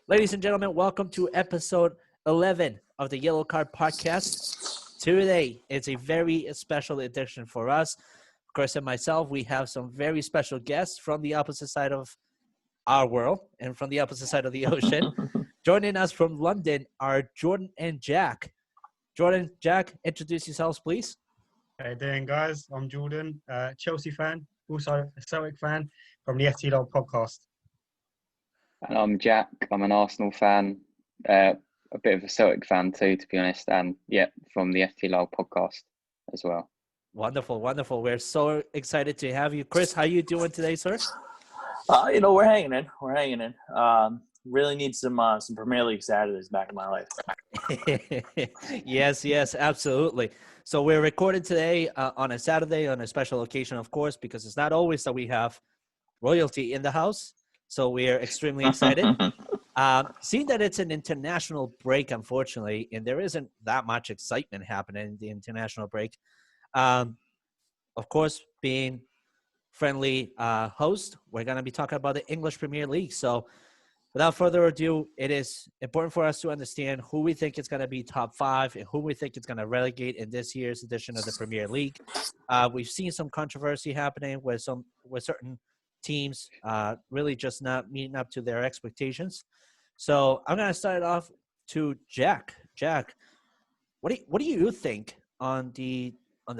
Ladies and gentlemen, welcome to episode 11 of the Yellow Card Podcast. Today, it's a very special edition for us. Chris and myself, we have some very special guests from the opposite side of our world and from the opposite side of the ocean. Joining us from London are Jordan and Jack. Jordan, Jack, introduce yourselves, please. How you doing, guys? I'm Jordan, Chelsea fan, also a Celtic fan from the FTLOL Podcast. And I'm Jack. I'm an Arsenal fan, a bit of a Celtic fan too, to be honest. And yeah, from the FTLOL Podcast as well. Wonderful, wonderful. We're so excited to have you. Chris, how you doing today, sir? We're hanging in. We're hanging in. Really need some Premier League Saturdays back in my life. Yes, absolutely. So we're recording today on a Saturday on a special occasion, of course, because it's not always that we have royalty in the house. So we're extremely excited. Seeing that it's an international break, unfortunately, and there isn't that much excitement happening in the international break. Of course, being friendly host, we're going to be talking about the English Premier League. So without further ado, it is important for us to understand who we think is going to be top five and who we think is going to relegate in this year's edition of the Premier League. We've seen some controversy happening with certain teams really just not meeting up to their expectations. So I'm going to start off to Jack. Jack, what do you think on the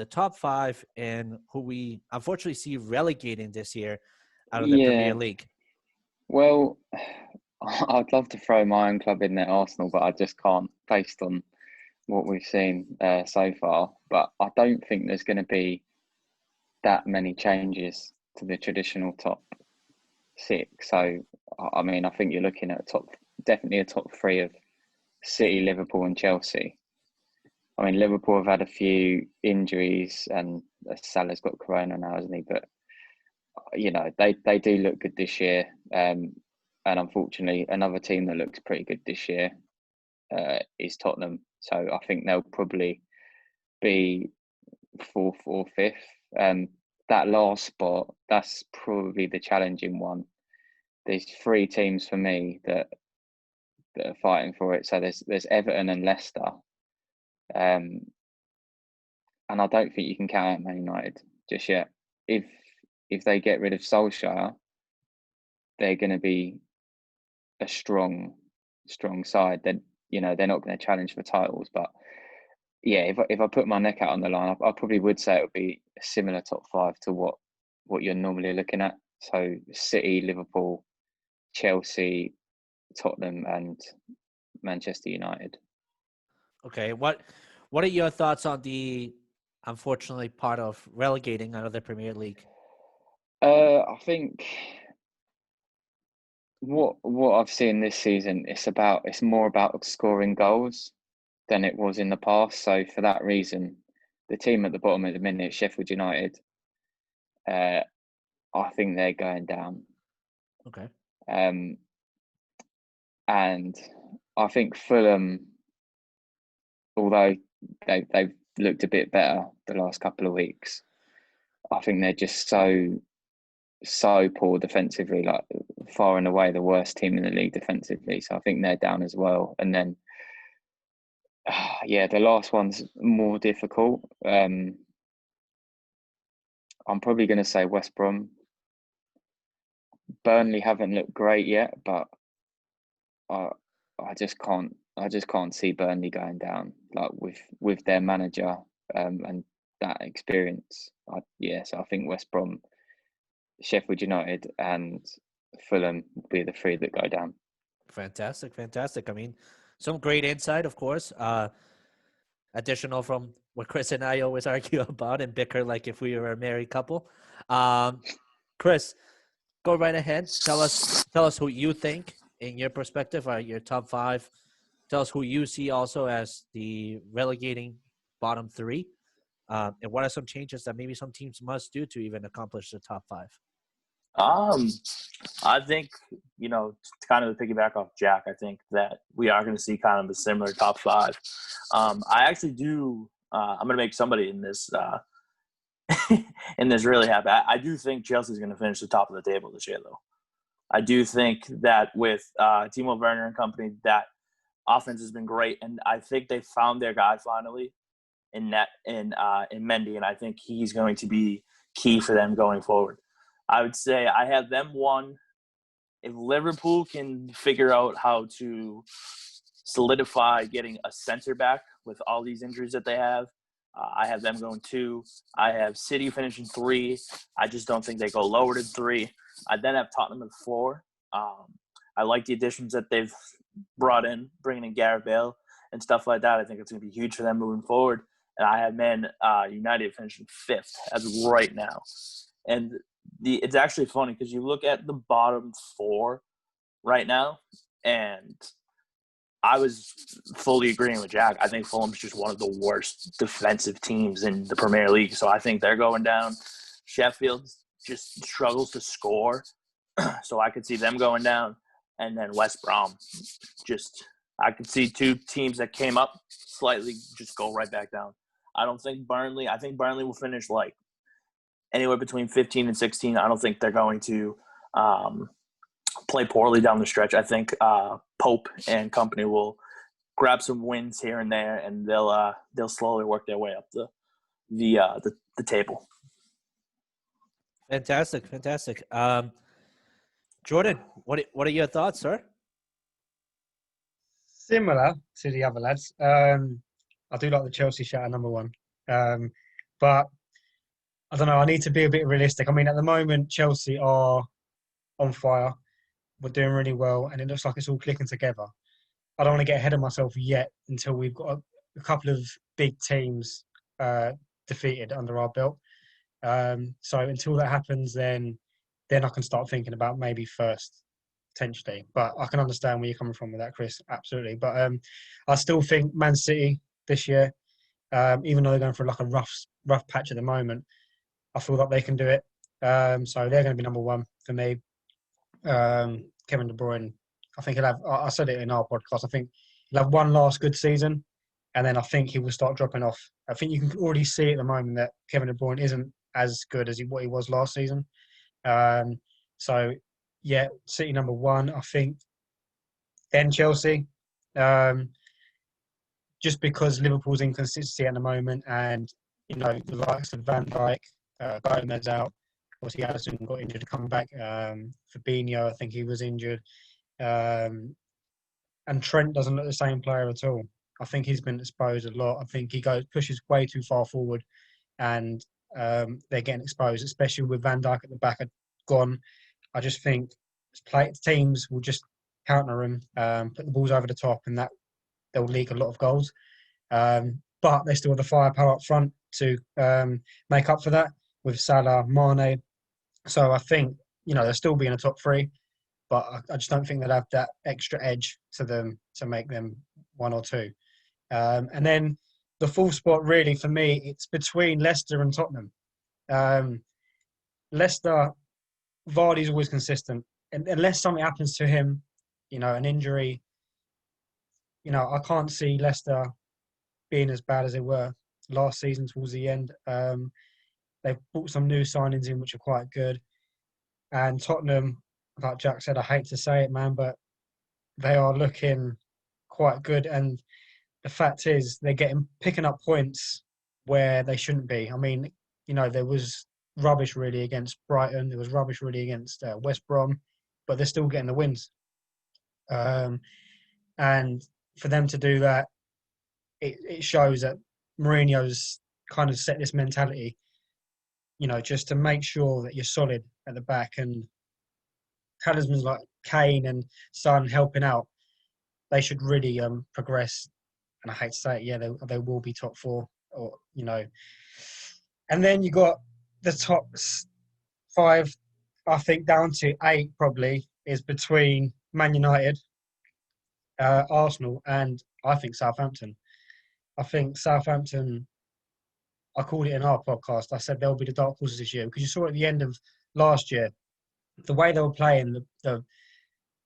top five and who we unfortunately see relegating this year out of the Premier League? Well, I'd love to throw my own club in there, Arsenal, but I just can't based on what we've seen so far. But I don't think there's going to be that many changes to the traditional top six. So, I mean, I think you're looking at definitely a top three of City, Liverpool and Chelsea. I mean, Liverpool have had a few injuries and Salah's got corona now, hasn't he? But, you know, they do look good this year. And unfortunately, another team that looks pretty good this year is Tottenham. So I think they'll probably be fourth or fifth. That last spot, that's probably the challenging one. There's three teams for me that are fighting for it. So there's Everton and Leicester. And I don't think you can count out Man United just yet. If they get rid of Solskjaer, they're going to be a strong side. Then, you know, they're not going to challenge for titles. But yeah, if I put my neck out on the line, I probably would say it would be a similar top five to what you're normally looking at. So City, Liverpool, Chelsea, Tottenham, and Manchester United. Okay, what are your thoughts on the unfortunately part of relegating out of the Premier League? I think what I've seen this season, it's more about scoring goals than it was in the past. So for that reason, the team at the bottom at the minute, Sheffield United, I think they're going down. Okay. And I think Fulham, although they've looked a bit better the last couple of weeks, I think they're just so poor defensively, like far and away the worst team in the league defensively. So I think they're down as well. And then, the last one's more difficult. I'm probably going to say West Brom. Burnley haven't looked great yet, but I just can't see Burnley going down, like with their manager and that experience. So I think West Brom, Sheffield United and Fulham will be the three that go down. Fantastic. I mean, some great insight, of course. Additional from what Chris and I always argue about and bicker like if we were a married couple. Chris, go right ahead. Tell us who you think, in your perspective, are your top five. Tell us who you see also as the relegating bottom three. And what are some changes that maybe some teams must do to even accomplish the top five? I think, to kind of piggyback off Jack, I think that we are going to see kind of a similar top five. I actually do. I'm going to make somebody in this really happy. I do think Chelsea's going to finish the top of the table this year, though. I do think that with Timo Werner and company, that offense has been great, and I think they found their guy finally in Mendy, and I think he's going to be key for them going forward. I would say I have them one. If Liverpool can figure out how to solidify getting a center back with all these injuries that they have, I have them going 2. I have City finishing 3. I just don't think they go lower than 3. I then have Tottenham at 4. I like the additions that they've brought in, bringing in Gareth Bale and stuff like that. I think it's going to be huge for them moving forward. And I have Man United finishing 5th as of right now. And it's actually funny because you look at the bottom 4 right now, and I was fully agreeing with Jack. I think Fulham's just one of the worst defensive teams in the Premier League. So I think they're going down. Sheffield just struggles to score. So I could see them going down. And then West Brom, I could see 2 teams that came up slightly just go right back down. I think Burnley will finish like anywhere between 15 and 16. I don't think they're going to play poorly down the stretch. I think Pope and company will grab some wins here and there, and they'll slowly work their way up the table. Fantastic. Jordan, what are your thoughts, sir? Similar to the other lads. I do like the Chelsea shout at number 1. But I don't know, I need to be a bit realistic. I mean, at the moment, Chelsea are on fire. We're doing really well, and it looks like it's all clicking together. I don't want to get ahead of myself yet until we've got a couple of big teams defeated under our belt. So until that happens, then I can start thinking about maybe first, potentially. But I can understand where you're coming from with that, Chris. Absolutely. But I still think Man City this year, even though they're going through like a rough patch at the moment, I feel that they can do it. So they're going to be number 1 for me. Kevin De Bruyne, I think he'll have, I said it in our podcast, I think he'll have one last good season, and then I think he will start dropping off. I think you can already see at the moment that Kevin De Bruyne isn't as good as what he was last season. So, yeah, City number 1, I think. Then Chelsea, just because Liverpool's inconsistency at the moment, and, you know, the likes of Van Dijk, Gomez out. Obviously, Alisson got injured to come back. Fabinho, I think he was injured. And Trent doesn't look the same player at all. I think he's been exposed a lot. I think he pushes way too far forward, and they're getting exposed, especially with Van Dijk at the back gone. I just think teams will just counter him, put the balls over the top, and that they'll leak a lot of goals. But they still have the firepower up front to make up for that with Salah, Mane. So I think, you know, they'll still be in the top 3, but I just don't think they'll have that extra edge to them to make them 1 or 2. And then the 4th spot, really, for me, it's between Leicester and Tottenham. Leicester, Vardy's always consistent. And unless something happens to him, you know, an injury, you know, I can't see Leicester being as bad as they were last season towards the end. They've brought some new signings in, which are quite good. And Tottenham, like Jack said, I hate to say it, man, but they are looking quite good. And the fact is, they're picking up points where they shouldn't be. I mean, you know, there was rubbish really against Brighton. There was rubbish really against West Brom, but they're still getting the wins. And for them to do that, it shows that Mourinho's kind of set this mentality, you know, just to make sure that you're solid at the back, and talismans like Kane and Son helping out, they should really progress. And I hate to say it, yeah, they will be top 4, or, you know. And then you got the top 5, I think down to 8 probably, is between Man United, Arsenal, and I think Southampton. I think Southampton, I called it in our podcast, I said they'll be the dark horses this year, because you saw at the end of last year, the way they were playing, the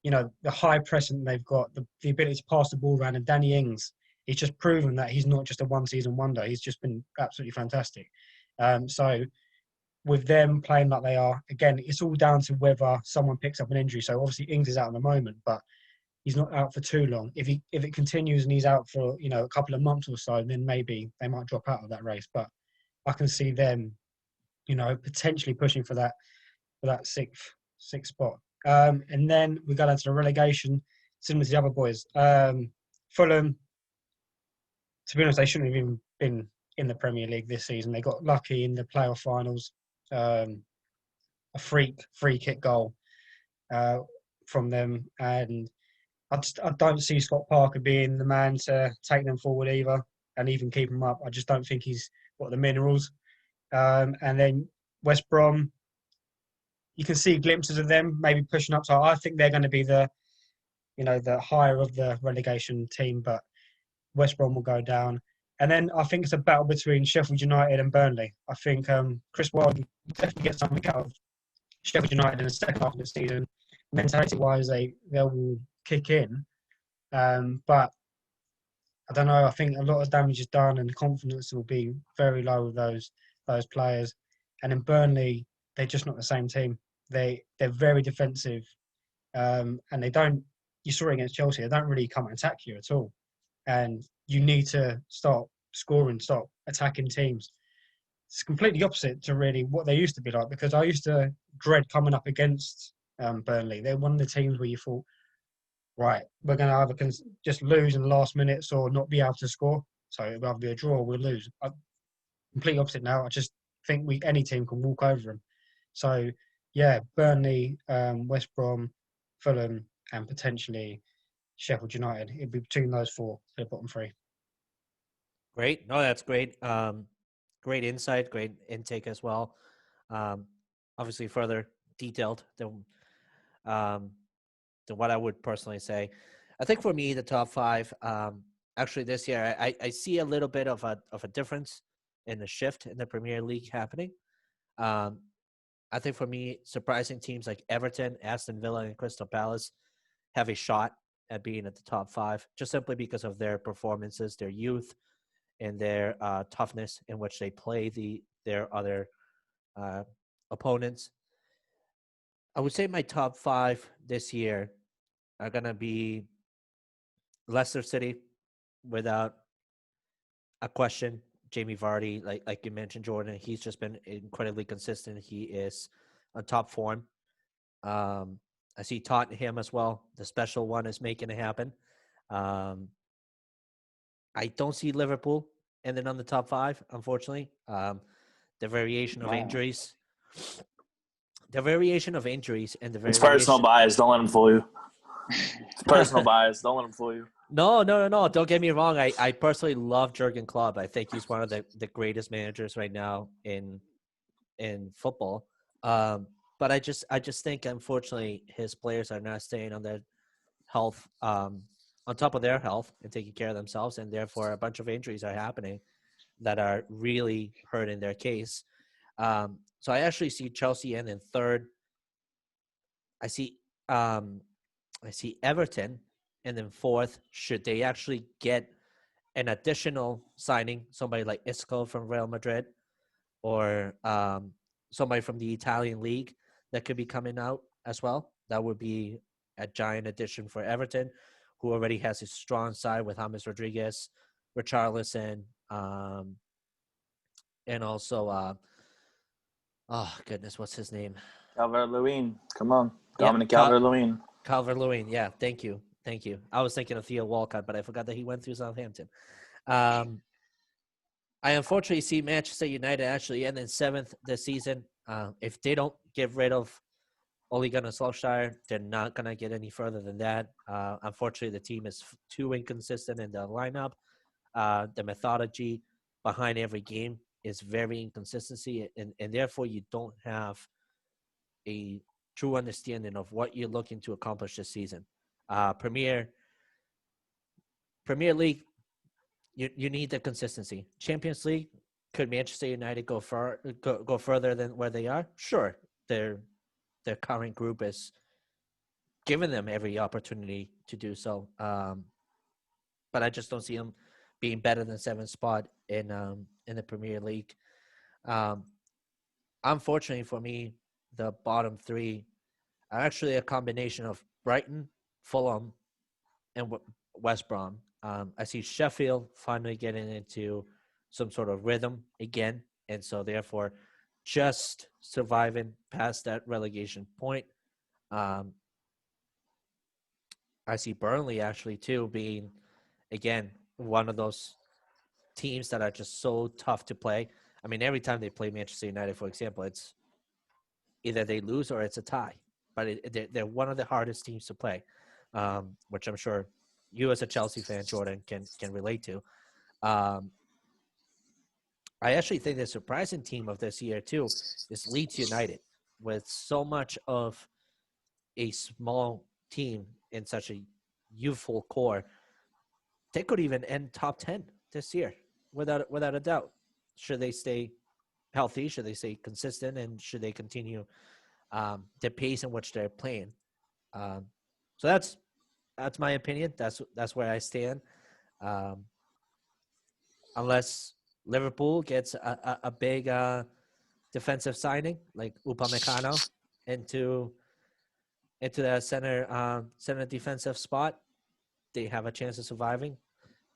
you know, the high pressing they've got, the ability to pass the ball around, and Danny Ings, he's just proven that he's not just a one-season wonder. He's just been absolutely fantastic. So with them playing like they are, again, it's all down to whether someone picks up an injury. So obviously Ings is out at the moment, but he's not out for too long. If it continues and he's out for a couple of months or so, then maybe they might drop out of that race. But I can see them, potentially pushing for that sixth spot. And then we go down to the relegation, similar to the other boys. Fulham, to be honest, they shouldn't have even been in the Premier League this season. They got lucky in the playoff finals. A free kick goal from them, and I don't see Scott Parker being the man to take them forward either, and even keep them up. I just don't think he's got the minerals. And then West Brom, you can see glimpses of them maybe pushing up. So I think they're going to be the higher of the relegation team, but West Brom will go down. And then I think it's a battle between Sheffield United and Burnley. I think Chris Wilde definitely gets something out of Sheffield United in the second half of the season. Mentality-wise, they will kick in. But I don't know. I think a lot of damage is done, and confidence will be very low with those players. And in Burnley, they're just not the same team. They're very defensive, and they don't. You saw it against Chelsea. They don't really come and attack you at all. And you need to start scoring, start attacking teams. It's completely opposite to really what they used to be like, because I used to dread coming up against Burnley. They're one of the teams where you thought, right, we're going to either just lose in the last minutes or not be able to score. So it'll either be a draw or we'll lose. Completely opposite now. I just think any team can walk over them. So, yeah, Burnley, West Brom, Fulham, and potentially Sheffield United. It'd be between those four for the bottom three. Great. No, that's great. Great insight, great intake as well. Obviously, further detailed than what I would personally say. I think for me, the top five, actually this year, I see a little bit of a difference in the shift in the Premier League happening. I think for me, surprising teams like Everton, Aston Villa, and Crystal Palace have a shot at being at the top five, just simply because of their performances, their youth, and their toughness in which they play their other opponents. I would say my top five this year are going to be Leicester City, without a question. Jamie Vardy, like you mentioned, Jordan, he's just been incredibly consistent. He is on top form. I see Tottenham as well. The special one is making it happen. I don't see Liverpool ending on the top five, unfortunately. The variation of injuries. The variation of injuries and the It's variation... personal bias. Don't let him fool you. It's personal bias. Don't let him fool you. No. Don't get me wrong. I personally love Jurgen Klopp. I think he's one of the greatest managers right now in football. But I just think, unfortunately, his players are not staying on their health, on top of their health and taking care of themselves, and therefore a bunch of injuries are happening that are really hurting their case. So I actually see Chelsea in third. I see Everton and then fourth, should they actually get an additional signing, somebody like Isco from Real Madrid, or somebody from the Italian league that could be coming out as well. That would be a giant addition for Everton, who already has a strong side with James Rodriguez, Richarlison, and also, oh goodness, what's his name? Calvert-Lewin. Come on. Yeah, Dominic Calvert-Lewin. Calvert-Lewin, yeah, thank you. I was thinking of Theo Walcott, but I forgot that he went through Southampton. I unfortunately see Manchester United actually end in seventh this season. If they don't get rid of Ole Gunnar Solskjaer, they're not going to get any further than that. Unfortunately, the team is too inconsistent in the lineup. The methodology behind every game is very inconsistency, and therefore you don't have a true understanding of what you're looking to accomplish this season. Premier League, you need the consistency. Champions League, could Manchester United go further than where they are? Sure, their current group is giving them every opportunity to do so. But I just don't see them being better than seventh spot in the Premier League. unfortunately for me, the bottom three are actually a combination of Brighton, Fulham, and West Brom. I see Sheffield finally getting into some sort of rhythm again, and so therefore just surviving past that relegation point. Um, I see Burnley actually too being, again, one of those teams that are just so tough to play. I mean, every time they play Manchester United, for example, it's either they lose or it's a tie. But they're one of the hardest teams to play, which I'm sure you as a Chelsea fan, Jordan, can relate to. I actually think the surprising team of this year too is Leeds United, with so much of a small team in such a youthful core. They could even end top 10 this year without a doubt. Should they stay healthy? Should they stay consistent? And should they continue the pace in which they're playing? So that's my opinion. That's where I stand. Unless Liverpool gets a big defensive signing like Upamecano into that center defensive spot, they have a chance of surviving.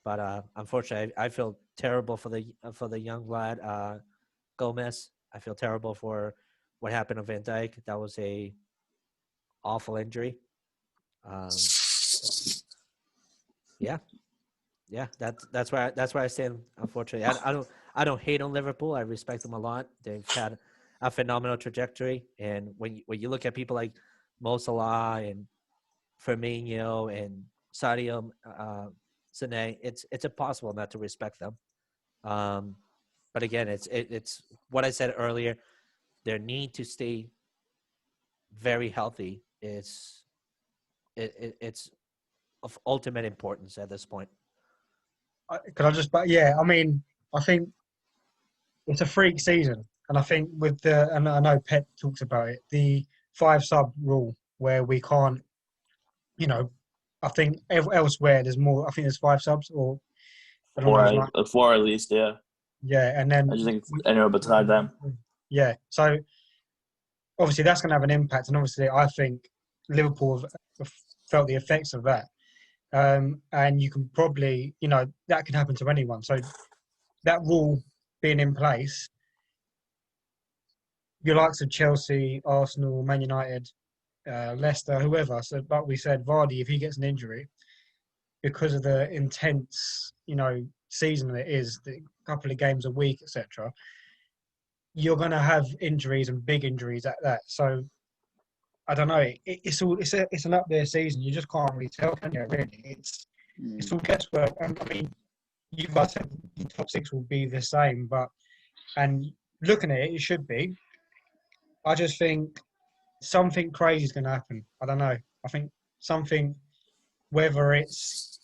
But unfortunately, I feel terrible for the young lad Gomez. I feel terrible for what happened to Van Dijk. That was a awful injury. Yeah, that's where I stand. Unfortunately, I don't hate on Liverpool. I respect them a lot. They've had a phenomenal trajectory, and when you look at people like Mo Salah and Firmino and Sadio Sane, it's impossible not to respect them. But again, it's what I said earlier. Their need to stay very healthy is it's of ultimate importance at this point. Could I just? But yeah, I mean, I think it's a freak season, and I think and I know Pep talks about it, the 5-sub rule where we can't, I think elsewhere there's more. I think there's 5 subs or I don't know. Four at least, yeah. Yeah, and then I just think it's anywhere beside them. Yeah, so obviously that's going to have an impact, and obviously I think Liverpool have felt the effects of that. And you can probably, that can happen to anyone. So that rule being in place, your likes of Chelsea, Arsenal, Man United, Leicester, whoever. So, like we said, Vardy, if he gets an injury, because of the intense, season it is, the couple of games a week, etc., you're going to have injuries and big injuries at that. So I don't know. It's an up there season. You just can't really tell, can you? Really, it's all guesswork. And I mean, you guys said the top 6 will be the same, and looking at it, it should be. I just think something crazy is going to happen. I don't know. I think something, whether it's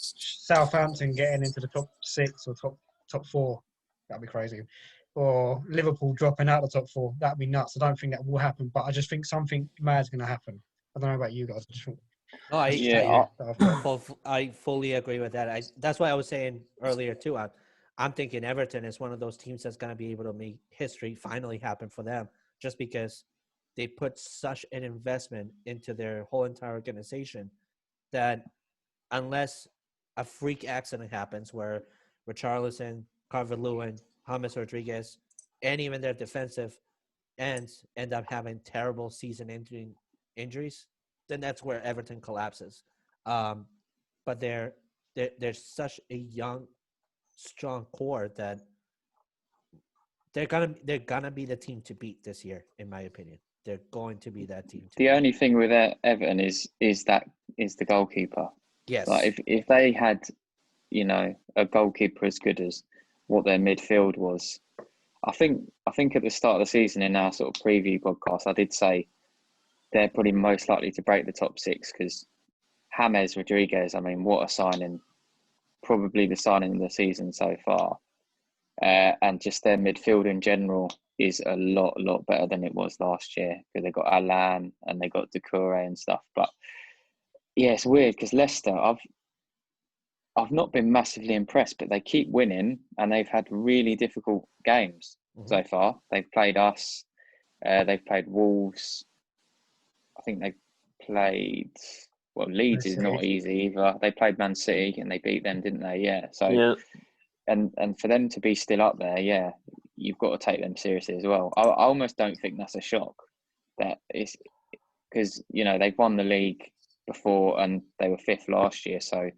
Southampton getting into the top 6 or top 4, that'd be crazy. Or Liverpool dropping out of the top 4, that'd be nuts. I don't think that will happen, but I just think something mad's going to happen. I don't know about you guys. I just think. No, I fully agree with that. That's why I was saying earlier too. I'm thinking Everton is one of those teams that's going to be able to make history finally happen for them, just because they put such an investment into their whole entire organization that unless a freak accident happens where Richarlison, Calvert-Lewin, James Rodriguez, and even their defensive ends end up having terrible season-ending injuries, then that's where Everton collapses. But they're such a young, strong core that they're gonna be the team to beat this year, in my opinion. They're going to be that team. The only thing with Everton is the goalkeeper. Yes. Like if they had, a goalkeeper as good as what their midfield was, I think at the start of the season in our sort of preview podcast, I did say they're probably most likely to break the top 6 because James Rodriguez, I mean, what a signing. Probably the signing of the season so far. And just their midfield in general is a lot better than it was last year because they got Alan and they got Doucouré and stuff. But yeah, it's weird because Leicester, I've not been massively impressed, but they keep winning and they've had really difficult games so far. They've played us, They've played Wolves. I think they played. Well, Leeds is not easy either. They played Man City and they beat them, didn't they? Yeah. So, Yeah. and for them to be still up there, yeah, you've got to take them seriously as well. I almost don't think that's a shock. That is because they've won the league before and they were 5th last year, so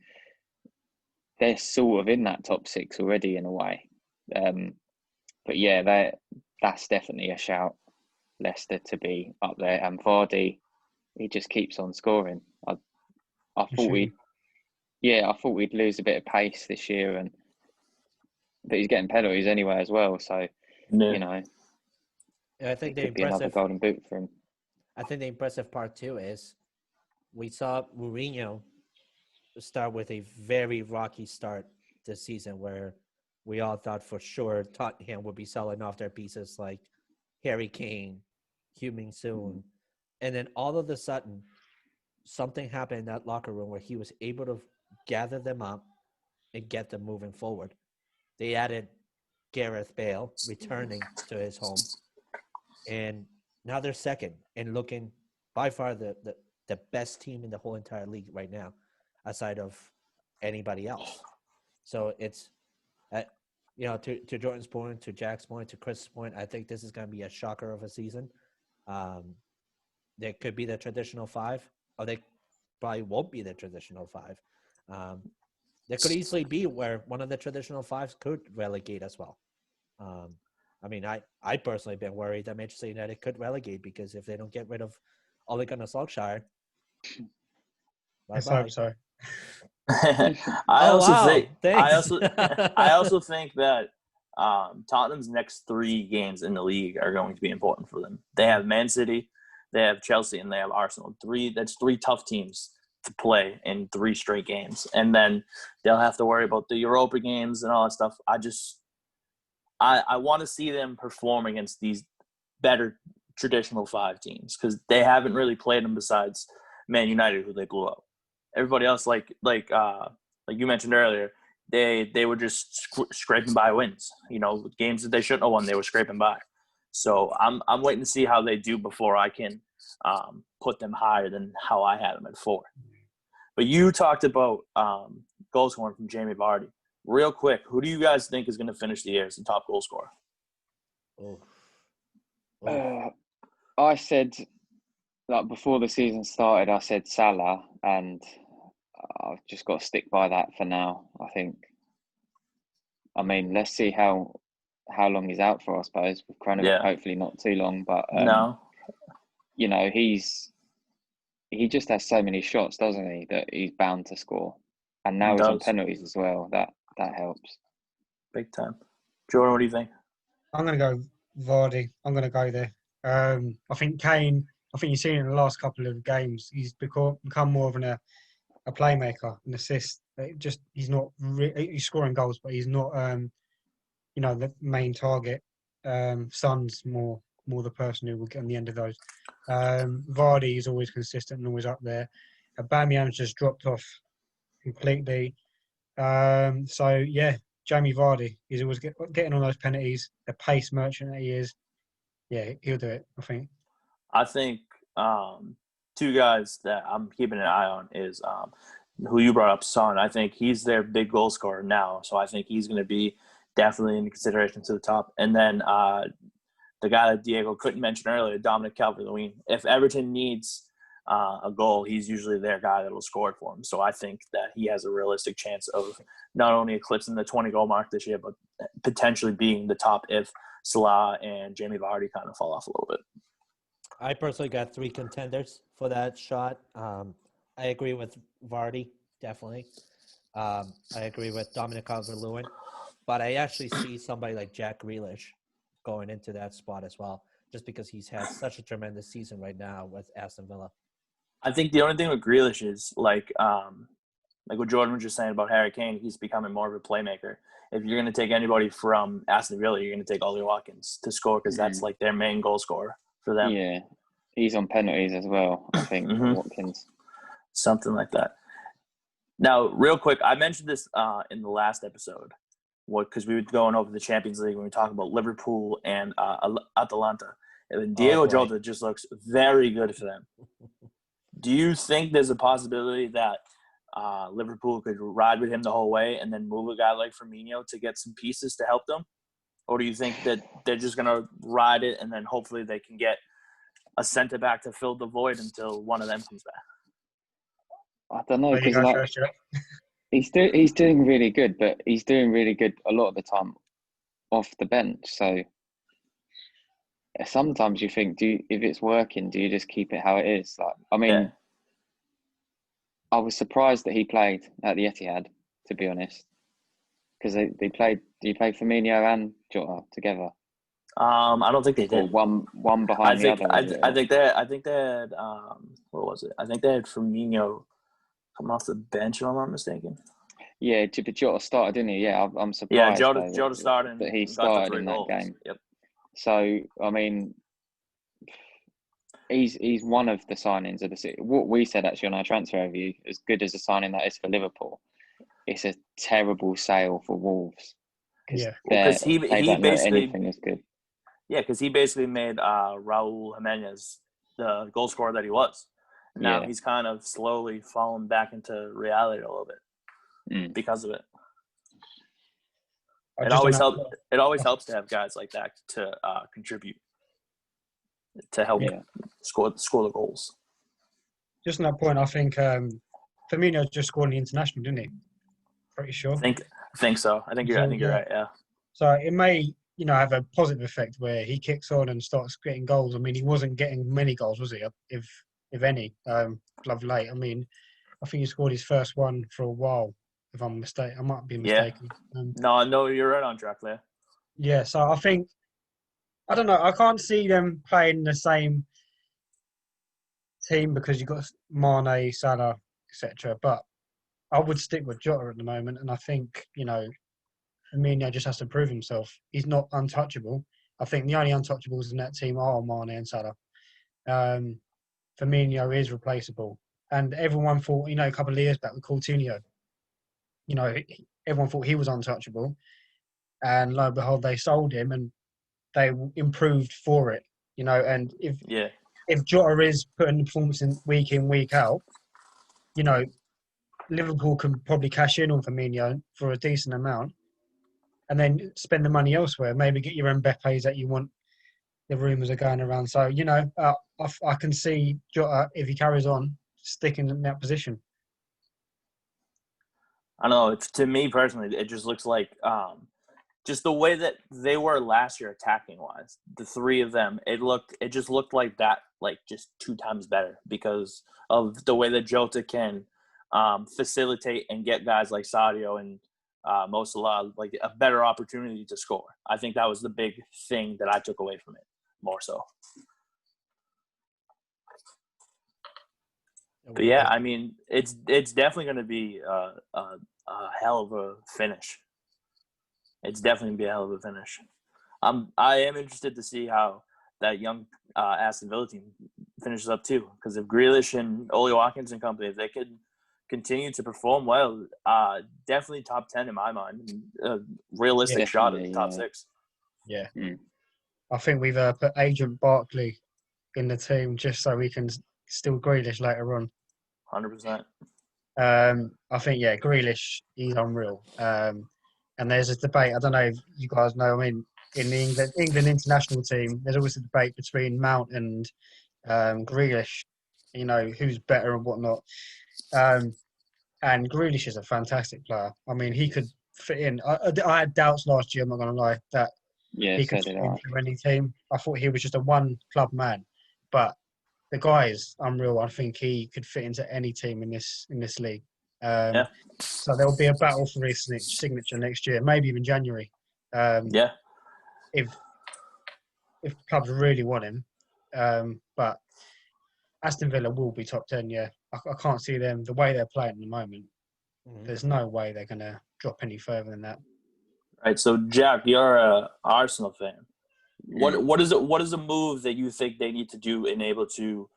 they're sort of in that top 6 already in a way. But yeah, that's definitely a shout. Leicester to be up there, and Vardy, he just keeps on scoring. I thought we'd lose a bit of pace this year, but he's getting penalties anyway as well. So I think it could be another golden boot for him. I think the impressive part too is we saw Mourinho start with a very rocky start this season, where we all thought for sure Tottenham would be selling off their pieces like Harry Kane, Heung-min Son, and then all of a sudden something happened in that locker room where he was able to gather them up and get them moving forward. They added Gareth Bale returning to his home, and now they're second and looking by far the best team in the whole entire league right now, aside of anybody else. So it's, to Jordan's point, to Jack's point, to Chris's point, I think this is going to be a shocker of a season. There could be the traditional 5, or they probably won't be the traditional 5. There could easily be where one of the traditional 5s could relegate as well. I personally been worried that Manchester United could relegate, because if they don't get rid of Ole Gunnar Solskjaer, let's hope so. I also think that Tottenham's next 3 games in the league are going to be important for them. They have Man City, they have Chelsea, and they have Arsenal. That's 3 tough teams to play in 3 straight games, and then they'll have to worry about the Europa games and all that stuff. I want to see them perform against these better traditional 5 teams, because they haven't really played them besides Man United, who they blew up. Everybody else, like you mentioned earlier, they were just scraping by wins. Games that they shouldn't have won, they were scraping by. So I'm waiting to see how they do before I can put them higher than how I had them at 4. But you talked about goal scoring from Jamie Vardy. Real quick, who do you guys think is going to finish the year as the top goal scorer? I said, before the season started, I said Salah, and I've just got to stick by that for now. I think. Let's see how long he's out for. I suppose with Kroenke, hopefully not too long. But no, he just has so many shots, doesn't he? That he's bound to score, and now he's on penalties as well. That helps. Big time. Jordan, what do you think? I'm going to go Vardy. I'm going to go there. I think Kane, you've seen in the last couple of games, he's become more of a playmaker, an assist. He's not he's scoring goals, but he's not the main target. Son's more the person who will get on the end of those. Vardy is always consistent and always up there. Aubameyang's just dropped off completely. So yeah, Jamie Vardy is always getting on those penalties. The pace merchant that he is, yeah, he'll do it. I think 2 guys that I'm keeping an eye on is who you brought up, Son. I think he's their big goal scorer now, so I think he's going to be definitely in consideration to the top. And then the guy that Diego couldn't mention earlier, Dominic Calvert-Lewin. If Everton needs a goal, he's usually their guy that will score it for him. So I think that he has a realistic chance of not only eclipsing the 20-goal mark this year, but potentially being the top if Salah and Jamie Vardy kind of fall off a little bit. I personally got 3 contenders for that shot. I agree with Vardy, definitely. I agree with Dominic Calvert-Lewin. But I actually see somebody like Jack Grealish going into that spot as well, just because he's had such a tremendous season right now with Aston Villa. I think the only thing with Grealish is like what Jordan was just saying about Harry Kane, he's becoming more of a playmaker. If you're going to take anybody from Aston Villa, you're going to take Ollie Watkins to score, because that's like their main goal scorer for them. Yeah, he's on penalties as well, I think, Watkins. Something like that. Now, real quick, I mentioned this in the last episode, because we were going over the Champions League when we were talking about Liverpool and Atalanta. And Diego boy. Jota just looks very good for them. Do you think there's a possibility that Liverpool could ride with him the whole way and then move a guy like Firmino to get some pieces to help them? Or do you think that they're just going to ride it and then hopefully they can get a centre-back to fill the void until one of them comes back? I don't know, There you because go, first, Jack. he's doing really good, but he's doing really good a lot of the time off the bench. So sometimes you think, if it's working, do you just keep it how it is? Like, I mean, Yeah. I was surprised that he played at the Etihad, to be honest, because they played. Do you play Firmino and Jota together? I don't think they Or did. one behind the other? I think they had what was it? I think they had Firmino come off the bench, if I'm not mistaken. Yeah, but Jota started, didn't he? Yeah, I'm surprised. Yeah, Jota started that he and got the started 3 in goals. that game. Yep. So I mean, he's one of the signings of the city. What we said actually on our transfer review, as good as a signing that is for Liverpool, it's a terrible sale for Wolves. Yeah. Because he they don't know basically anything is good. Yeah, because he basically made Raul Jimenez the goal scorer that he was. Now he's kind of slowly fallen back into reality a little bit because of it. It always helps to have guys like that to contribute to help score the goals. Just on that point, I think Firmino just scored in the international, didn't he? Pretty sure. I think so. I think you're right. Yeah. So it may, have a positive effect where he kicks on and starts getting goals. I mean, he wasn't getting many goals, was he? If any, of late. I mean, I think he scored his first one for a while. If I'm mistaken, I might be mistaken. No, you're right on track there. Yeah, so I think, I don't know, I can't see them playing the same team because you've got Mane, Salah, etc. But I would stick with Jota at the moment, and I think, Firmino just has to prove himself. He's not untouchable. I think the only untouchables in that team are Mane and Salah. Firmino is replaceable. And everyone thought, a couple of years back with Coutinho, everyone thought he was untouchable. And lo and behold, they sold him and they improved for it. And if Jota is putting the performance in, week out, Liverpool can probably cash in on Firmino for a decent amount and then spend the money elsewhere. Maybe get your Mbappe's that you want. The rumours are going around. So, I can see Jota, if he carries on, sticking in that position. I don't know. To me personally, it just looks like just the way that they were last year attacking-wise, the 3 of them, it just looked like that, like just 2 times better because of the way that Jota can facilitate and get guys like Sadio and Mo Salah like a better opportunity to score. I think that was the big thing that I took away from it, more so. But yeah, I mean, it's definitely going to be a hell of a finish. It's definitely going to be a hell of a finish. I am interested to see how that young Aston Villa team finishes up too. Because if Grealish and Oli Watkins and company, if they could continue to perform well, definitely top 10 in my mind. Realistic shot at the top 6. Yeah. I think we've put Agent Barkley in the team just so we can still Grealish later on. 100%. I think, Grealish, he's unreal. And there's a debate, I don't know if you guys know, I mean, in the England international team, there's always a debate between Mount and Grealish, who's better and whatnot. And Grealish is a fantastic player. I mean, he could fit in. I had doubts last year, I'm not going to lie, that he could fit into any team. I thought he was just a one-club man. But the guy is unreal. I think he could fit into any team in this league. So there'll be a battle for his signature next year, maybe even January. If clubs really want him. But Aston Villa will be top 10, I can't see them, the way they're playing at the moment. There's no way they're going to drop any further than that. Right. So, Jack, you're an Arsenal fan. What is a move that you think they need to do in able to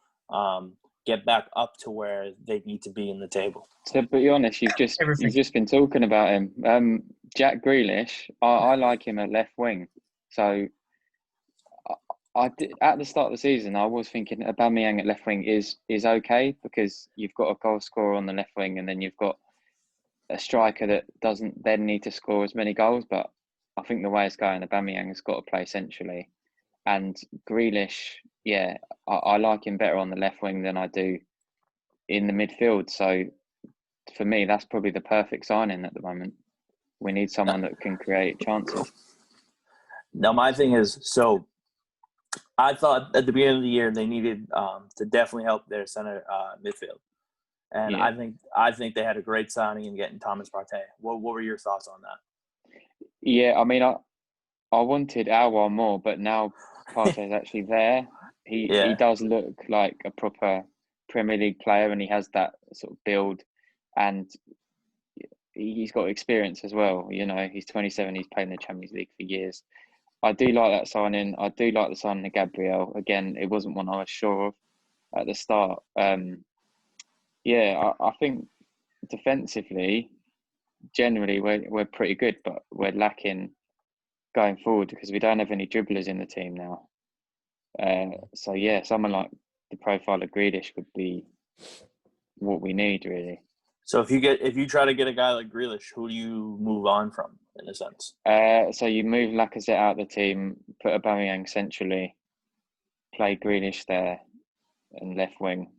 get back up to where they need to be in the table? To be honest, you've just been talking about him. Jack Grealish, I like him at left wing. So At the start of the season, I was thinking Aubameyang at left wing is okay because you've got a goal scorer on the left wing, and then you've got a striker that doesn't then need to score as many goals. But I think the way it's going, Aubameyang has got to play centrally, and Grealish, yeah, I like him better on the left wing than I do in the midfield. So for me, that's probably the perfect signing at the moment. We need someone that can create chances. Now, my thing is, so I thought at the beginning of the year they needed to definitely help their center midfield, and Yeah. I think they had a great signing in getting Thomas Partey. What were your thoughts on that? Yeah, I mean, I wanted Alwar more, but now Partey's actually there. He does look like a proper Premier League player, and he has that sort of build, and he's got experience as well. You know, he's 27. He's played in the Champions League for years. I do like that signing. I do like the signing of Gabriel. Again, it wasn't one I was sure of at the start. I think defensively, generally, we're pretty good, but we're lacking going forward because we don't have any dribblers in the team now. Someone like the profile of Grealish would be what we need, really. So if you try to get a guy like Grealish, who do you move on from in a sense? So you move Lacazette out of the team, put Aubameyang centrally, play Grealish there, and left wing,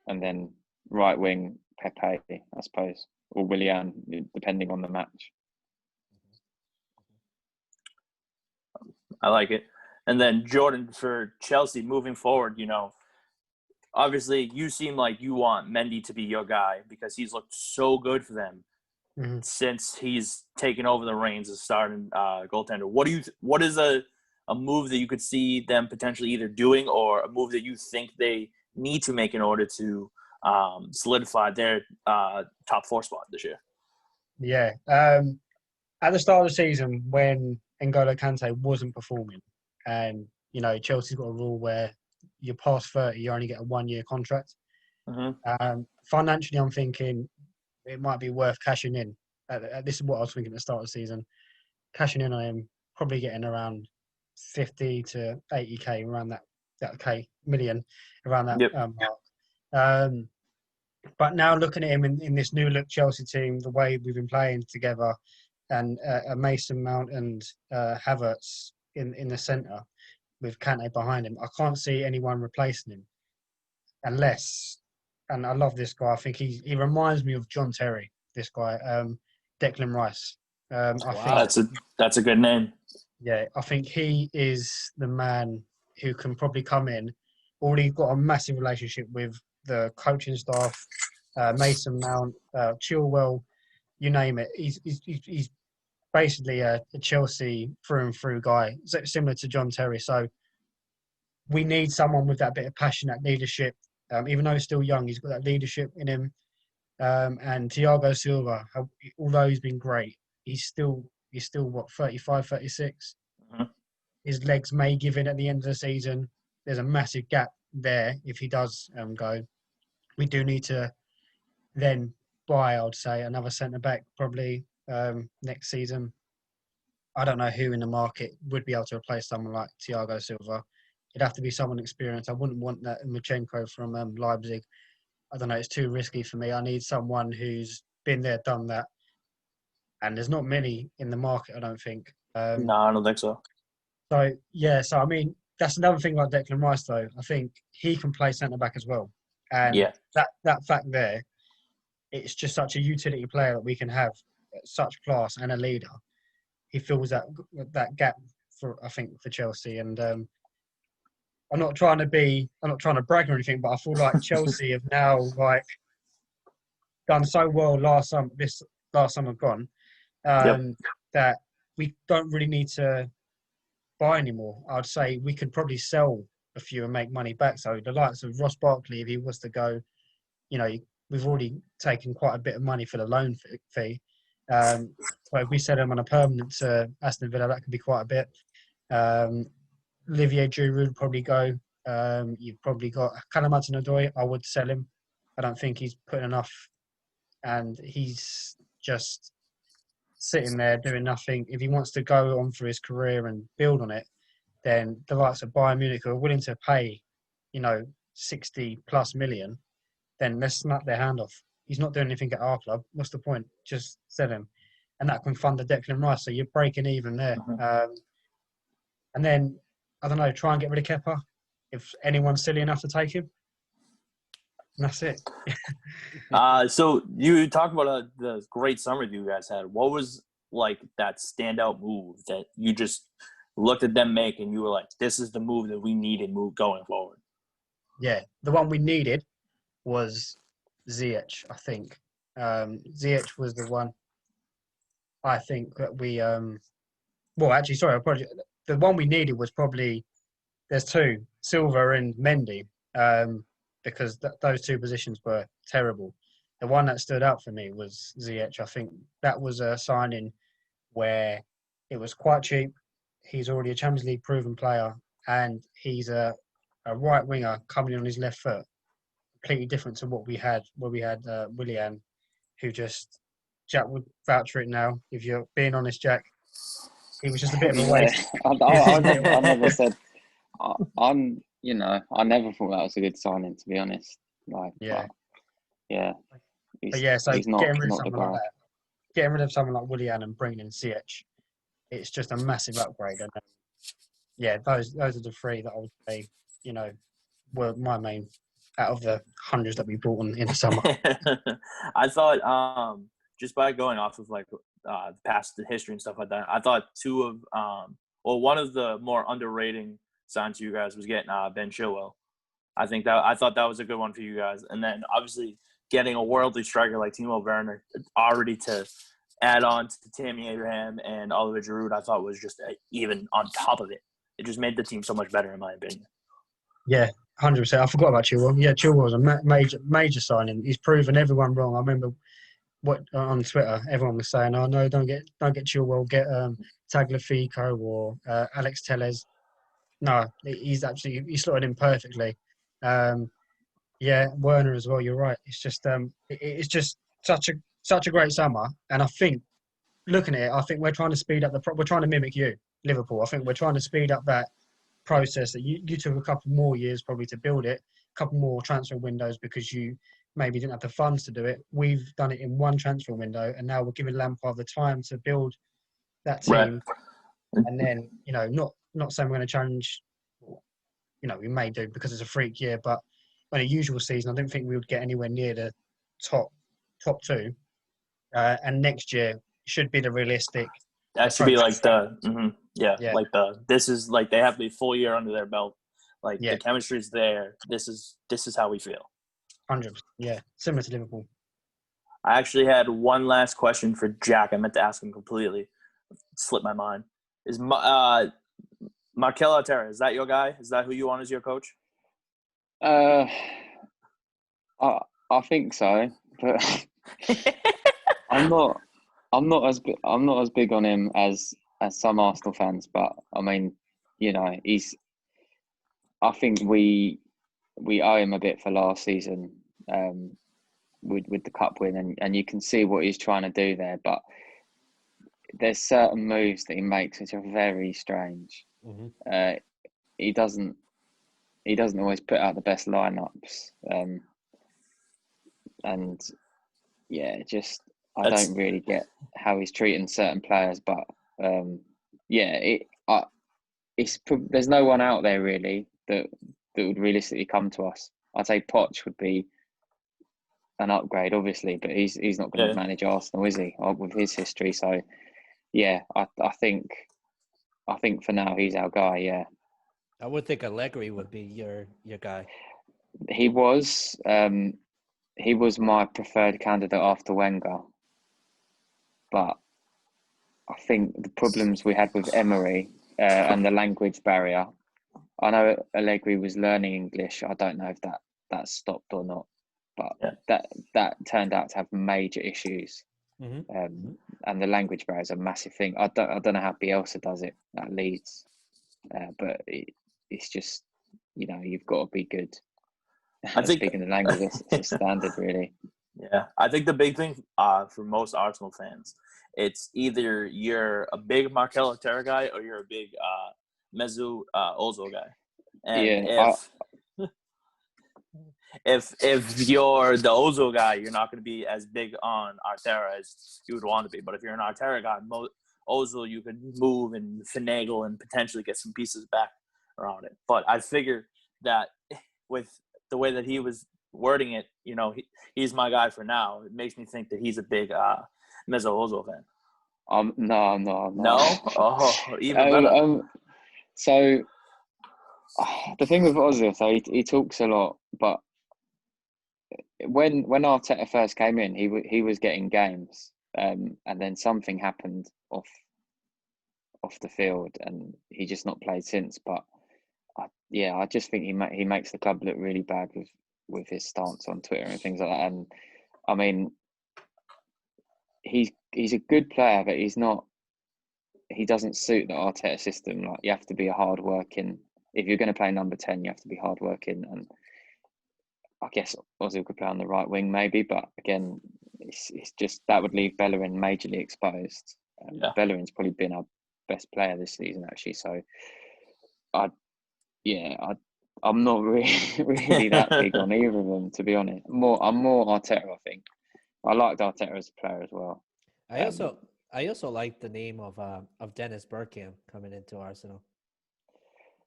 and then right wing Pepe, I suppose, or Willian, depending on the match. I like it. And then Jordan, for Chelsea moving forward, obviously you seem like you want Mendy to be your guy because he's looked so good for them since he's taken over the reins as starting goaltender. What is a move that you could see them potentially either doing or a move that you think they need to make in order to solidify their top 4 spot this year? Yeah. At the start of the season, when N'Golo Kante wasn't performing, and Chelsea's got a rule where you're past 30, you only get a 1-year contract. Financially, I'm thinking it might be worth cashing in. This is what I was thinking at the start of the season. Cashing in on him, probably getting around 50 to 80k, around that million, around that mark. But now looking at him in this new look Chelsea team, the way we've been playing together, and Mason Mount and Havertz in the centre with Kante behind him, I can't see anyone replacing him unless. And I love this guy. I think he reminds me of John Terry. This guy, Declan Rice. I think that's a good name. Yeah, I think he is the man who can probably come in. Already got a massive relationship with the coaching staff, Mason Mount, Chilwell, you name it. He's basically a Chelsea through and through guy, similar to John Terry. So we need someone with that bit of passion, that leadership. Even though he's still young, he's got that leadership in him. And Thiago Silva, although he's been great, he's still what, 35, 36? His legs may give in at the end of the season. There's a massive gap there if he does go. We do need to then buy, I would say, another centre-back probably next season. I don't know who in the market would be able to replace someone like Thiago Silva. It'd have to be someone experienced. I wouldn't want that Michenko from Leipzig. I don't know, it's too risky for me. I need someone who's been there, done that. And there's not many in the market, I don't think. No, I don't think so. So I mean, that's another thing like Declan Rice, though. I think he can play centre-back as well. And that fact there, it's just such a utility player that we can have such class and a leader. He fills that gap for Chelsea. And I'm not trying to brag or anything, but I feel like Chelsea have now done so well last summer gone, that we don't really need to buy anymore. I'd say we could probably sell a few and make money back. So the likes of Ross Barkley, if he was to go, we've already taken quite a bit of money for the loan fee. So if we sell him on a permanent to Aston Villa, that could be quite a bit. Olivier Giroud would probably go. You've probably got Callum Hudson-Odoi. I would sell him. I don't think he's put enough, and he's just sitting there doing nothing. If he wants to go on for his career and build on it, then the likes of Bayern Munich who are willing to pay, 60+ million, then let's snap their hand off. He's not doing anything at our club. What's the point? Just sell him. And that can fund the Declan Rice. So you're breaking even there. And then, I don't know, try and get rid of Kepa if anyone's silly enough to take him. And that's it. So you talked about the great summer you guys had. What was like that standout move that you just looked at them make and you were like, this is the move that we needed going forward? Yeah, the one we needed was Ziyech, I think. Ziyech was the one I think that we the one we needed was probably, there's two, Silva and Mendy, because those two positions were terrible. The one that stood out for me was Ziyech. I think that was a signing where it was quite cheap. He's already a Champions League proven player, and he's a right winger coming in on his left foot, completely different to what we had Willian, who just, Jack would vouch for it now. If you're being honest, Jack, he was just a bit of a waste. I never said. I never thought that was a good signing, to be honest. Getting rid of someone like Willian and bringing in Ziyech, it's just a massive upgrade. And those are the three that I would say, were my main out of the hundreds that we brought in the summer. I thought, just by going off of past history and stuff like that, I thought one of the more underrating signs to you guys was getting Ben Chilwell. I thought that was a good one for you guys, and then obviously getting a worldly striker like Timo Werner already to add on to Tammy Abraham and Oliver Giroud, I thought was just even on top of it. It just made the team so much better, in my opinion. Yeah, 100%. I forgot about Chilwell. Yeah, Chilwell was a major signing. He's proven everyone wrong. I remember on Twitter, everyone was saying, "Oh no, don't get Chilwell, get Tagliafico or Alex Telles." No, he slotted in perfectly. Werner as well. You're right. It's just such a great summer, and I think looking at it, I think we're trying to speed up we're trying to mimic you, Liverpool. I think we're trying to speed up that process that you took a couple more years probably to build it, a couple more transfer windows because you maybe didn't have the funds to do it. We've done it in one transfer window, and now we're giving Lampard the time to build that team. Right. And then, not saying we're going to challenge, we may do because it's a freak year, but on a usual season, I don't think we would get anywhere near the top two. And next year should be the realistic. That should be like this is like they have the full year under their belt. The chemistry's there. This is how we feel. 100%. Yeah, similar to Liverpool. I actually had one last question for Jack. I meant to ask him completely. It slipped my mind. Is Mikel Arteta, is that your guy? Is that who you want as your coach? I think so, but I'm not as big on him as some Arsenal fans. But I mean, I think we owe him a bit for last season with the cup win, and you can see what he's trying to do there. But there's certain moves that he makes which are very strange. Mm-hmm. He doesn't always put out the best lineups, and I don't really get how he's treating certain players. But there's no one out there really that would realistically come to us. I'd say Poch would be an upgrade, obviously, but he's not going to manage Arsenal, is he? With his history, so I think for now he's our guy. Yeah, I would think Allegri would be your guy. He was my preferred candidate after Wenger, but I think the problems we had with Emery and the language barrier. I know Allegri was learning English. I don't know if that stopped or not, but that turned out to have major issues. Mm-hmm. And the language barrier is a massive thing. I don't know how Bielsa does it at Leeds, but it's just you've got to be good. I think speaking the language is standard, really. Yeah, I think the big thing for most Arsenal fans, it's either you're a big Mikel Arteta guy or you're a big Mesut Ozil guy. And Yeah, if you're the Ozil guy, you're not going to be as big on Arteta as you would want to be. But if you're an Arteta guy, Ozil, you can move and finagle and potentially get some pieces back around it. But I figure that with the way that he was wording it, you know, he's my guy for now. It makes me think that he's a big Mesut Ozil fan. No, I'm not. No? Oh, even better. So the thing with Ozil, so he talks a lot, but when Arteta first came in, he was getting games, and then something happened off the field, and he just not played since. But I just think he makes the club look really bad with his stance on Twitter and things like that. And I mean, he's a good player, but he doesn't suit the Arteta system. Like, you have to be a hard working. If you're going to play number 10, you have to be hard working. And I guess Ozil could play on the right wing maybe, but again, it's just that would leave Bellerin majorly exposed. Bellerin's probably been our best player this season actually. So I'm not really that big on either of them, to be honest. I'm more Arteta, I think. I liked Arteta as a player as well. I also like the name of Dennis Bergkamp coming into Arsenal.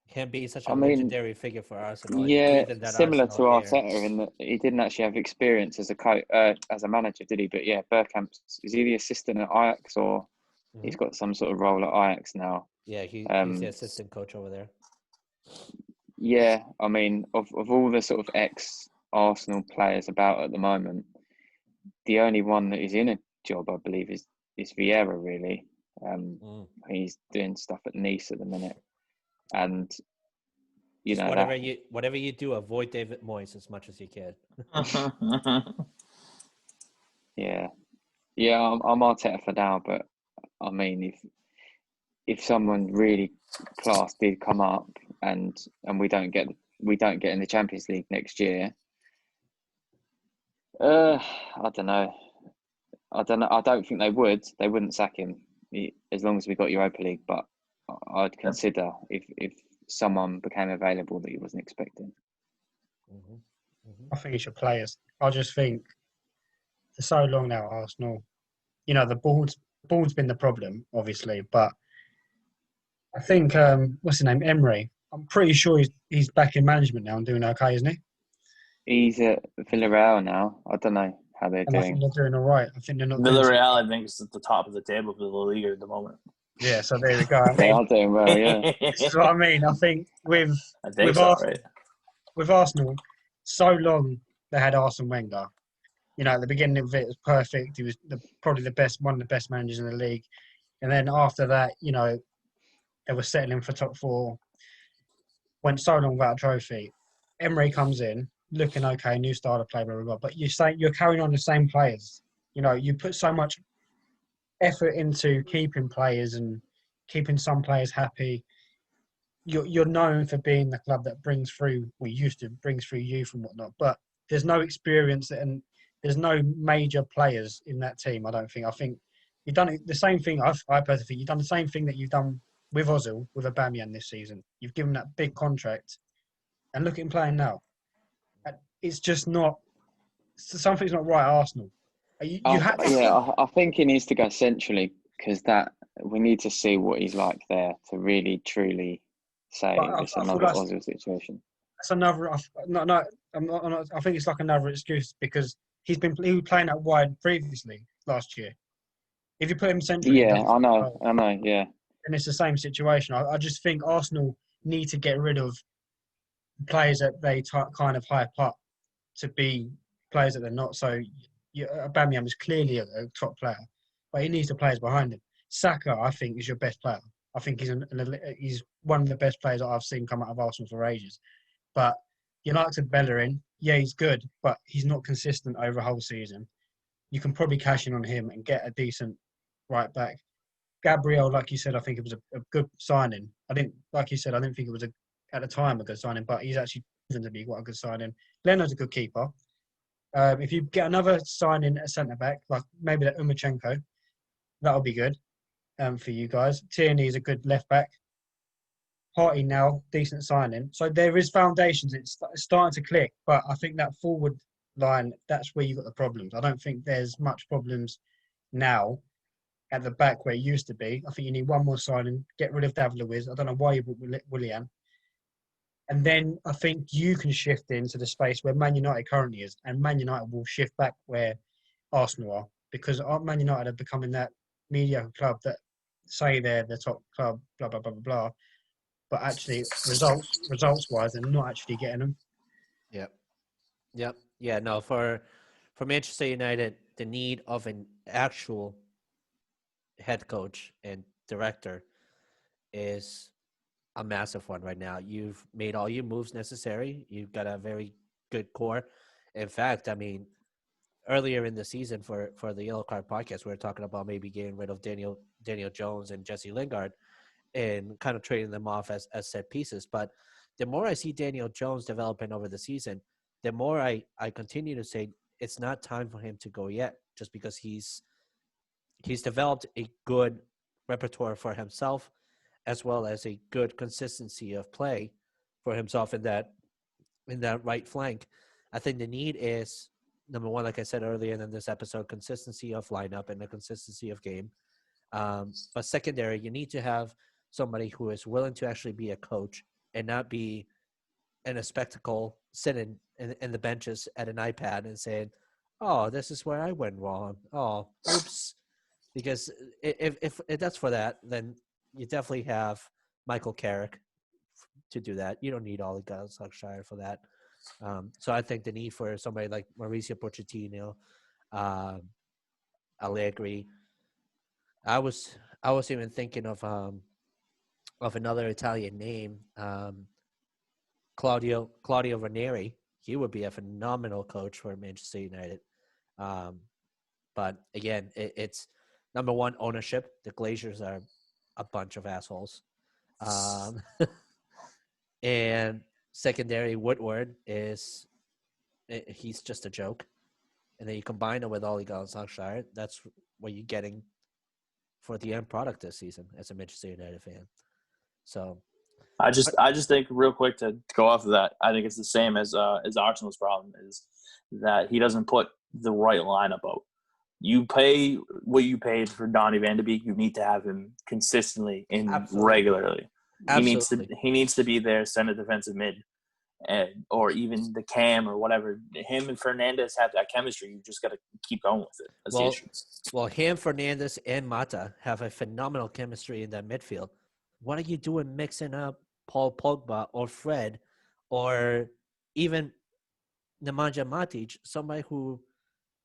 Him being such a legendary figure for Arsenal. Yeah, similar Arsenal to Arteta in that he didn't actually have experience as a coach, as a manager, did he? But yeah, Bergkamp, is he the assistant at Ajax, or he's got some sort of role at Ajax now? Yeah, he's the assistant coach over there. Yeah, I mean, of all the sort of ex-Arsenal players about at the moment, the only one that is in a job, I believe, is Vieira, really. He's doing stuff at Nice at the minute. And you know, whatever you do, avoid David Moyes as much as you can. yeah, I'm Arteta for now, but I mean, if someone really class did come up and we don't get in the Champions League next year, I don't know. I don't think they wouldn't sack him as long as we got Europa League, but I'd consider if someone became available that he wasn't expecting. I think it's your players. I just think for so long now, Arsenal, you know, the ball's been the problem, obviously, but I think what's his name, Emery. I'm pretty sure he's back in management now and doing okay, isn't he? He's at Villarreal now. I don't know how they're doing. I think they're doing all right. I think they're not. Villarreal, I think, is at the top of the table for the La Liga at the moment. Yeah, so there we go. They are doing well, yeah. This is what I mean. I think with Arsenal, so long they had Arsene Wenger. You know, at the beginning of it was perfect. He was probably one of the best managers in the league. And then after that, you know, they were settling for top four. Went so long without a trophy. Emery comes in, looking okay, new style of play, blah, blah, blah. But you're carrying on the same players. You know, you put so much effort into keeping players and keeping some players happy. You're known for being the club that brings through youth and whatnot, but there's no experience and there's no major players in that team. I don't think. I think you've done the same thing. I personally think you've done the same thing that you've done with Ozil, with Aubameyang this season. You've given that big contract, and look at him playing now. It's just not. Something's not right at Arsenal. I think he needs to go centrally because we need to see what he's like there to really truly say it's another Ozil situation. That's another. I'm not. I think it's like another excuse because he was playing out wide previously last year. If you put him centrally, I know, yeah. And it's the same situation. I just think Arsenal need to get rid of players that they kind of hype up to be players that they're not. So Aubameyang is clearly a top player, but he needs the players behind him. Saka, I think, is your best player. I think he's one of the best players that I've seen come out of Arsenal for ages. But you like to Bellerin, yeah, he's good, but he's not consistent over a whole season. You can probably cash in on him and get a decent right back. Gabriel, like you said, I think it was a good signing. I didn't think it was at the time a good signing, but he's actually proven to be quite a good signing. Leno's a good keeper. If you get another signing at centre back, like maybe that that'll be good for you guys. Tierney is a good left back. Party now, decent signing. So there is foundations. It's starting to click, but I think that forward line, that's where you got the problems. I don't think there's much problems now at the back where it used to be. I think you need one more signing, get rid of David Luiz. I don't know why you brought Willian. And then I think you can shift into the space where Man United currently is, and Man United will shift back where Arsenal are, because Man United are becoming that mediocre club that say they're the top club, blah, blah, blah, blah, blah. But actually, results-wise, they're not actually getting them. Yep. Yeah, no, for Manchester United, the need of an actual head coach and director is a massive one right now. You've made all your moves necessary. You've got a very good core. In fact, I mean, earlier in the season for the Yellow Card podcast, we were talking about maybe getting rid of Daniel Jones and Jesse Lingard and kind of trading them off as set pieces. But the more I see Daniel Jones developing over the season, the more I continue to say it's not time for him to go yet, just because he's developed a good repertoire for himself, as well as a good consistency of play for himself in that right flank. I think the need is, number one, like I said earlier in this episode, consistency of lineup and the consistency of game. But secondary, you need to have somebody who is willing to actually be a coach and not be in a spectacle, sitting in the benches at an iPad and saying, "Oh, this is where I went wrong. Oh, oops." Because if that's for that, then you definitely have Michael Carrick to do that. You don't need Ole Gunnar Solskjaer for that. So I think the need for somebody like Mauricio Pochettino, Allegri. I was even thinking of another Italian name, Claudio Ranieri. He would be a phenomenal coach for Manchester United. But again, it's number one, ownership. The Glazers are a bunch of assholes. And secondary, Woodward he's just a joke. And then you combine it with Ole Gunnar Solskjaer, that's what you're getting for the end product this season as a Manchester United fan. So I just think real quick to go off of that, I think it's the same as Arsenal's problem is that he doesn't put the right lineup out. You pay what you paid for Donny van de Beek, you need to have him consistently and regularly. Absolutely. He needs to be their center defensive mid, or even the cam or whatever. Him and Fernandes have that chemistry. You just got to keep going with it. That's the issue. Well, him, Fernandes, and Mata have a phenomenal chemistry in that midfield. What are you doing mixing up Paul Pogba or Fred or even Nemanja Matic, somebody who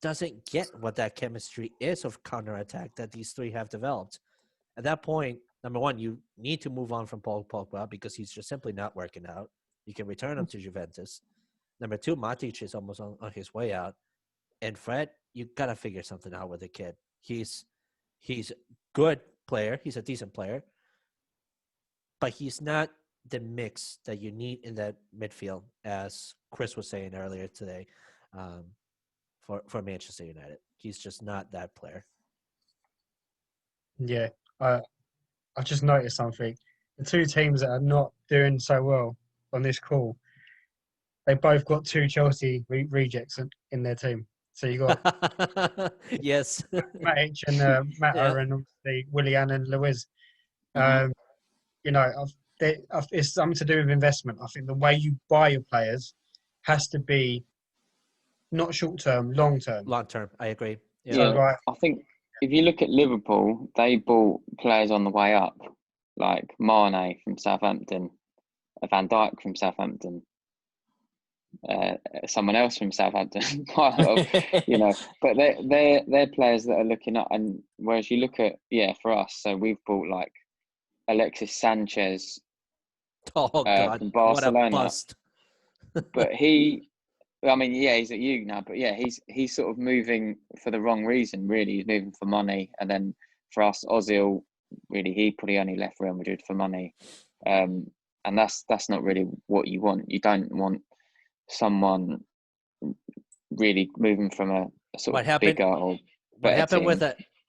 doesn't get what that chemistry is of counterattack that these three have developed? At that point, number one, you need to move on from Paul Pogba because he's just simply not working out. You can return him to Juventus. Number two, Matic is almost on his way out. And Fred, you got to figure something out with the kid. He's a good player. He's a decent player. But he's not the mix that you need in that midfield, as Chris was saying earlier today, for Manchester United. He's just not that player. Yeah, I've just noticed something. The two teams that are not doing so well on this call, they both got two Chelsea rejects in their team. So you got yes, Matic and Mata and obviously Willian and Luiz. You know, it's something to do with investment. I think the way you buy your players has to be not short term, long term. Long term, I agree. Yeah, right. I think if you look at Liverpool, they bought players on the way up, like Mane from Southampton, Van Dijk from Southampton, someone else from Southampton, quite a lot of, you know. But they're players that are looking up. And whereas you look at, for us, so we've bought like Alexis Sanchez God, from Barcelona. What a bust. But he's at you now. But he's sort of moving for the wrong reason, really. He's moving for money. And then for us, Ozil, really, he probably only left Real Madrid for money. And that's not really what you want. You don't want someone really moving from a sort of bigger or better team.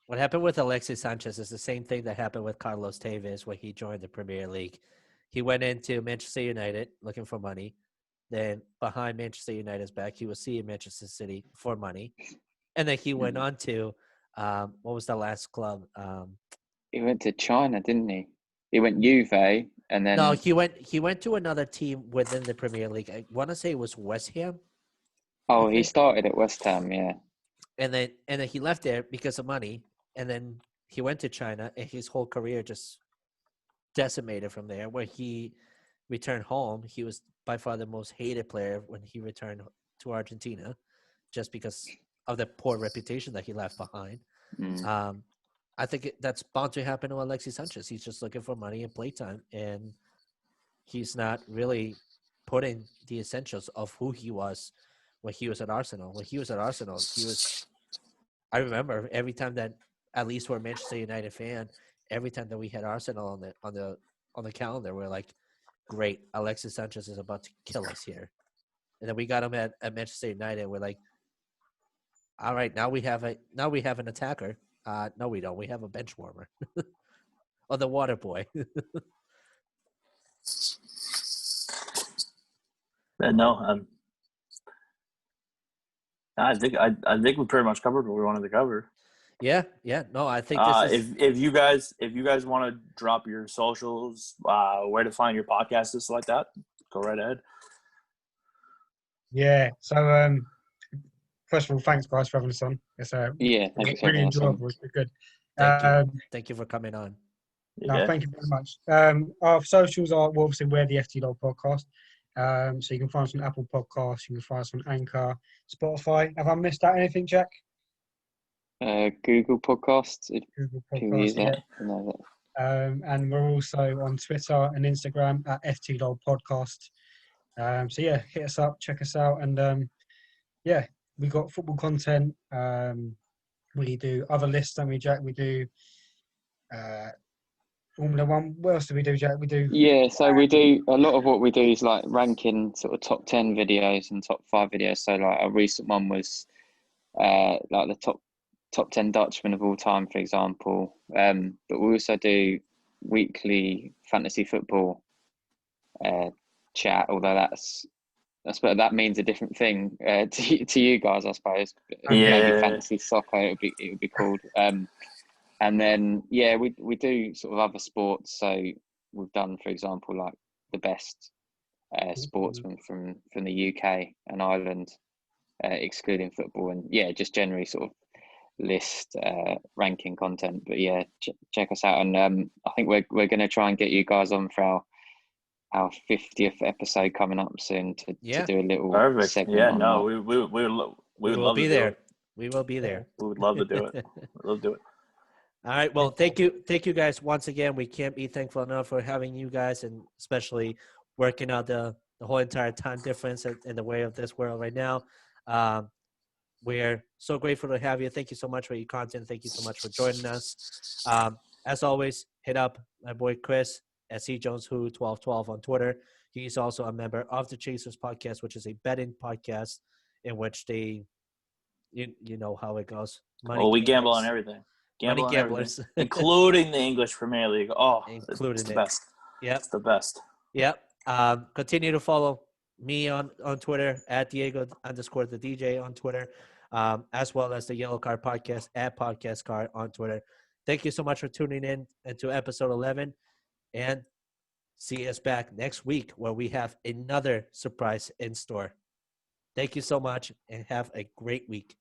What happened with Alexis Sanchez is the same thing that happened with Carlos Tevez when he joined the Premier League. He went into Manchester United looking for money. Then behind Manchester United's back, he was seeing Manchester City for money. And then he went on to, what was the last club? He went to China, didn't he? He went Juve, and then No, he went to another team within the Premier League. I want to say it was West Ham. oh, I he think. started at West Ham, yeah. And then he left there because of money. And then he went to China, and his whole career just decimated from there. Where he returned home, he was by far the most hated player when he returned to Argentina, just because of the poor reputation that he left behind. Mm. I think that's bound to happen to Alexis Sanchez. He's just looking for money and playtime, and he's not really putting the essentials of who he was when he was at Arsenal. When he was at Arsenal, he was. I remember every time that, at least we're a Manchester United fan, every time that we had Arsenal on the calendar, we're like, great, Alexis Sanchez is about to kill us here. And then we got him at Manchester United. We're like, all right, now we have an attacker. No, we don't. We have a bench warmer. Or the water boy. No, I think we pretty much covered what we wanted to cover. Yeah. No, I think this is. If you guys want to drop your socials, where to find your podcast, just like that, go right ahead. Yeah. So first of all, thanks guys for having us on. It's Yeah, thanks for really having us on. enjoyable. It's been good. Thank you. Thank you for coming on. No, thank you very much. Our socials are, well, obviously we're the FTLOL Podcast. So you can find us on Apple Podcasts, you can find us on Anchor, Spotify. Have I missed out anything, Jack? Google Podcasts, if Google you use Podcasts, yeah. that. You know that. And we're also on Twitter and Instagram at FTLOL Podcast. So yeah, hit us up, check us out, and yeah, we got football content. We do other lists, don't we, Jack? We do Formula One. What else do we do, Jack? We do. Yeah, so we do a lot of what we do is like ranking sort of top 10 videos and top 5 videos. So like a recent one was like the top 10 Dutchmen of all time, for example. But we also do weekly fantasy football chat, although that means a different thing to you guys, I suppose. Maybe fantasy soccer it would be called. And then we do sort of other sports. So we've done, for example, like the best sportsmen from the UK and Ireland, excluding football, and just generally sort of list ranking content. But check us out, and I think we're going to try and get you guys on for our 50th episode coming up soon to do a little segment. Yeah, no, we would love to be there. We will be there. We would love to do it. We'd love to do it. All right. Well, thank you guys once again. We can't be thankful enough for having you guys, and especially working out the whole entire time difference in the way of this world right now. We're so grateful to have you. Thank you so much for your content. Thank you so much for joining us. As always, hit up my boy Chris at CJonesWho1212 on Twitter. He's also a member of the Chasers Podcast, which is a betting podcast in which they, you know how it goes. We gamble on everything. Money gamblers, including the English Premier League. Oh, including it's the best. Yep, it's the best. Yep. Continue to follow me on Twitter at Diego_the DJ on Twitter, as well as the Yellow Card Podcast at Podcast Card on Twitter. Thank you so much for tuning in to episode 11, and see us back next week where we have another surprise in store. Thank you so much, and have a great week.